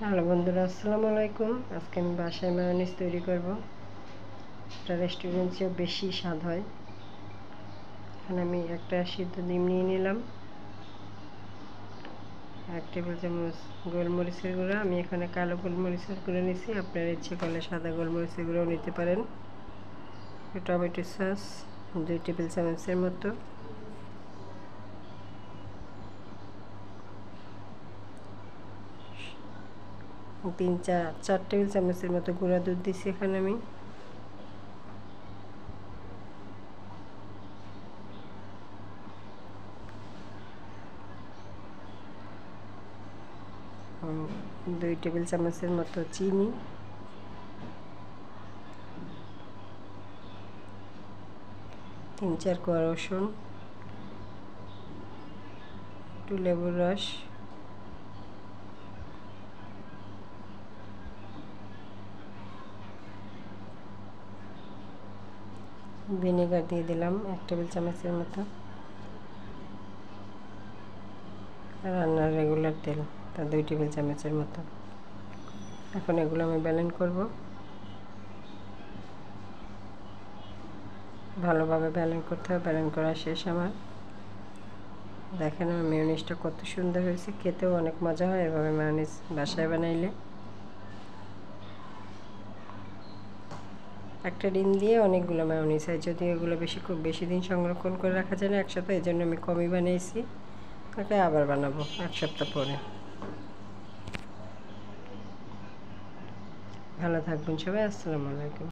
Hello বন্ধুরা, আসসালামু আলাইকুম। আজকে আমি বাসায় মায়োনিজ তৈরি করব। এটা রেস্টুরেন্ট চেয়েও বেশি স্বাদ হয়। এখানে আমি একটা সিদ্ধ ডিম নিয়ে নিলাম, 1 টেবিল চামচ গোলমরিচের গুঁড়া। আমি এখানে কালো গোলমরিচের গুঁড়ো নিয়েছি, আপনারা ইচ্ছে করলে সাদা গোলমরিচের গুঁড়োও নিতে পারেন। টমেটো সস 2 টেবিল চামচের মতো, চার টেবিল চামচের মতো গুঁড়া দুধ দিচ্ছি এখানে আমি। দুই টেবিল চামচের মতো চিনি, তিন চার কোয়া রসুন, একটু লেবুর রস, ভিনেগার দিয়ে দিলাম 1 টেবিল চামচের মতো, রান্নার রেগুলার তেল তা 2 টেবিল চামচের মতো। এখন এগুলো আমি ব্লেন্ড করব। ভালোভাবে ব্লেন্ড করতে হবে। ব্লেন্ড করা শেষ আমার। দেখেন আমার মায়োনিজটা কত সুন্দর হয়েছে, খেতেও অনেক মজা হয় এভাবে মায়োনিজ বাসায় বানাইলে। একটা ডিম দিয়ে অনেকগুলো মায়োনিজ হয়, যদি এগুলো খুব বেশি দিন সংরক্ষণ করে রাখা যায় না একসাথে, এই জন্য আমি কমই বানিয়েছি। ওকে আবার বানাবো 1 সপ্তাহ পরে। ভালো থাকবেন সবাই, আসসালামু আলাইকুম।